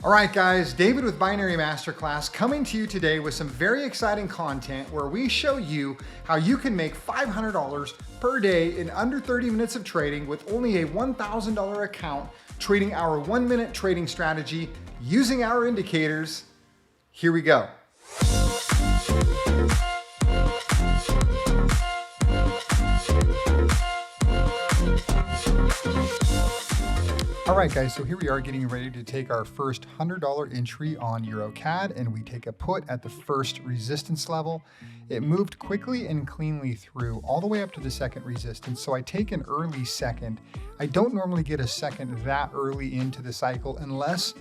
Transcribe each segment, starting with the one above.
All right, guys, David with Binary Masterclass coming to you today with some very exciting content where we show you how you can make $500 per day in under 30 minutes of trading with only a $1,000 account, trading our 1-minute trading strategy using our indicators. Here we go. All right, guys, so here we are getting ready to take our first $100 entry on EuroCAD, and we take a put at the first resistance level. It moved quickly and cleanly through all the way up to the second resistance, so I take an early second. I don't normally get a second that early into the cycle unless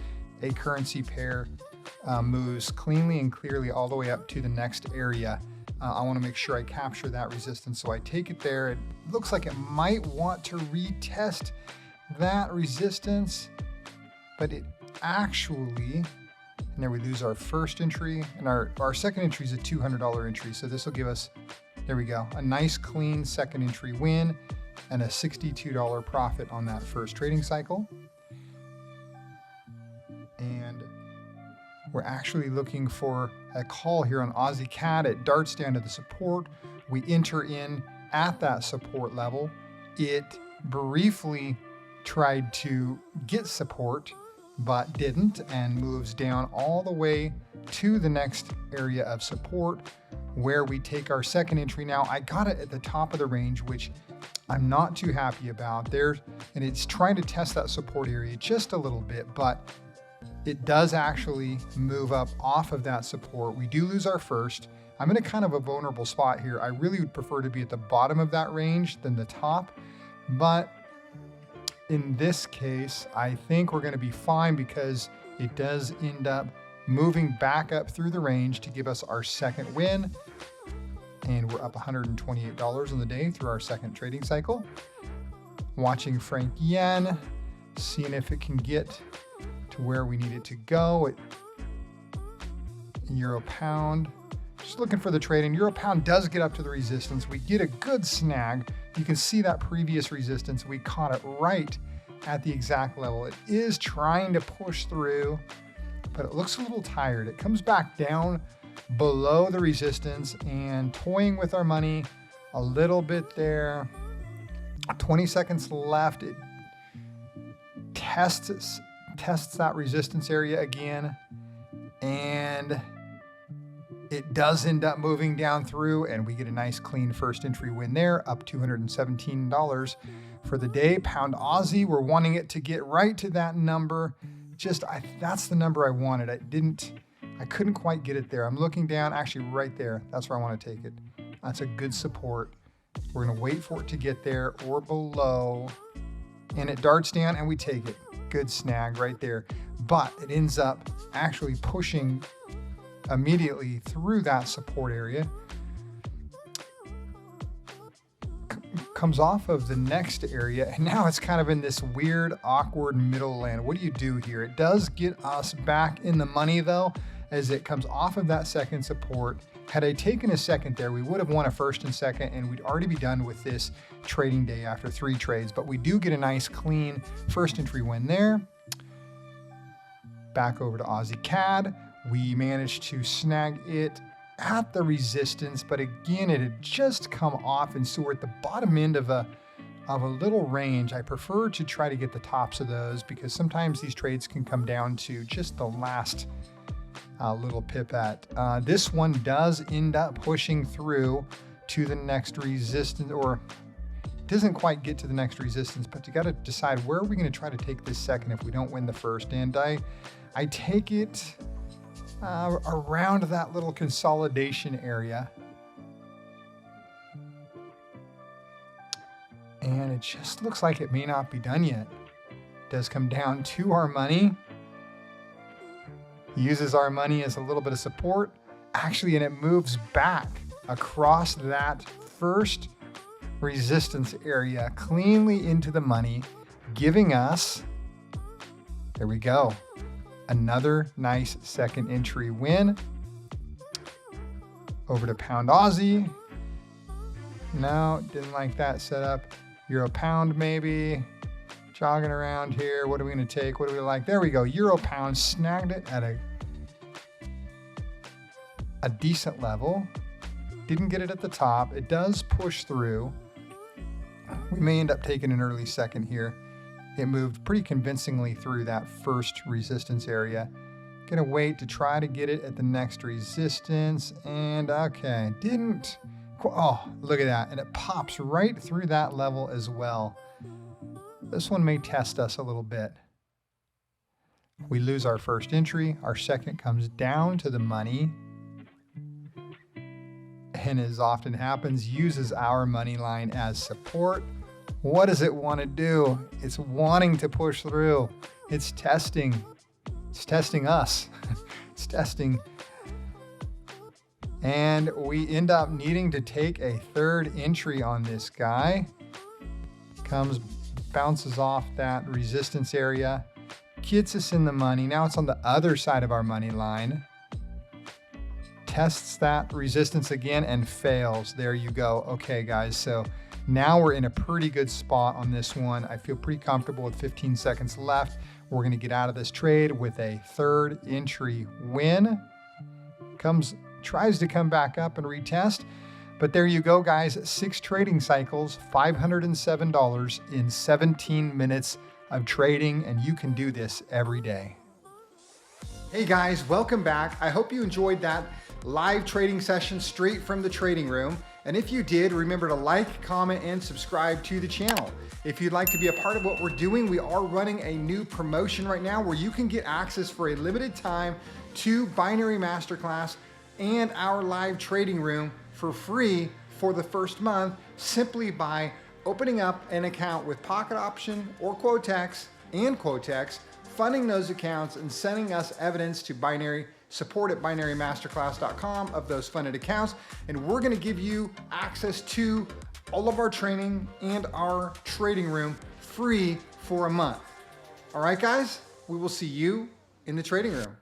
a currency pair moves cleanly and clearly all the way up to the next area. I want to make sure I capture that resistance, so I take it there. It looks like it might want to retest that resistance, but it actually, and there we lose our first entry, and our second entry is a $200 entry. So this will give us, there we go, a nice clean second entry win and a $62 profit on that first trading cycle. And we're actually looking for a call here on Aussie CAD. It darts down to the support. We enter in at that support level. It briefly tried to get support, but didn't, and moves down all the way to the next area of support where we take our second entry. Now, I got it at the top of the range, which I'm not too happy about there, and it's trying to test that support area just a little bit, but it does actually move up off of that support. We do lose our first. I'm in a kind of a vulnerable spot here. I really would prefer to be at the bottom of that range than the top, but in this case, I think we're going to be fine because it does end up moving back up through the range to give us our second win. And we're up $128 on the day through our second trading cycle. Watching franc yen, seeing if it can get to where we need it to go. Euro pound, just looking for the trading. Euro pound does get up to the resistance. We get a good snag. You can see that previous resistance. We caught it right at the exact level. It is trying to push through, but it looks a little tired. It comes back down below the resistance and toying with our money a little bit there. 20 seconds left. It tests that resistance area again, and it does end up moving down through, and we get a nice clean first entry win there, up $217 for the day. Pound Aussie, we're wanting it to get right to that number. That's the number I wanted. I couldn't quite get it there. I'm looking down, actually right there. That's where I want to take it. That's a good support. We're gonna wait for it to get there or below, and it darts down and we take it. Good snag right there. But it ends up actually pushing immediately through that support area, comes off of the next area, and now it's kind of in this weird, awkward middle land. What do you do here? It does get us back in the money though, as it comes off of that second support. Had I taken a second there, we would have won a first and second, and we'd already be done with this trading day after 3 trades, but we do get a nice clean first entry win there. Back over to Aussie CAD. We managed to snag it at the resistance, but again, it had just come off, and so we're at the bottom end of a little range. I prefer to try to get the tops of those because sometimes these trades can come down to just the last little pipette. This one does end up pushing through to the next resistance, or doesn't quite get to the next resistance, but you got to decide where are we going to try to take this second if we don't win the first, and I take it around that little consolidation area. And it just looks like it may not be done yet. It does come down to our money. Uses our money as a little bit of support. Actually, and it moves back across that first resistance area cleanly into the money, giving us, there we go, another nice second entry win. Over to Pound Aussie. No, didn't like that setup. Euro Pound maybe. jogging around here. What are we going to take? What do we like? There we go. Euro pound, snagged it at a decent level. Didn't get it at the top. It does push through. We may end up taking an early second here. It moved pretty convincingly through that first resistance area. Gonna wait to try to get it at the next resistance, and okay, didn't. Oh, look at that, and it pops right through that level as well. This one may test us a little bit. We lose our first entry, our second comes down to the money, and as often happens, uses our money line as support. What does it want to do? It's wanting to push through. It's testing. It's testing us. It's testing. And we end up needing to take a third entry on this guy. Bounces off that resistance area, gets us in the money. Now it's on the other side of our money line. Tests that resistance again and fails. There you go. Okay, guys, so now we're in a pretty good spot on this one. I feel pretty comfortable with 15 seconds left. We're going to get out of this trade with a third entry win. Tries to come back up and retest. But there you go, guys. 6 trading cycles, $507 in 17 minutes of trading, and you can do this every day. Hey guys, welcome back. I hope you enjoyed that live trading session straight from the trading room. And if you did, remember to like, comment, and subscribe to the channel. If you'd like to be a part of what we're doing, we are running a new promotion right now where you can get access for a limited time to Binary Masterclass and our live trading room for free for the first month, simply by opening up an account with Pocket Option or Quotex and Quotex, funding those accounts and sending us evidence to support at binarymasterclass.com of those funded accounts. And we're gonna give you access to all of our training and our trading room free for a month. All right, guys, we will see you in the trading room.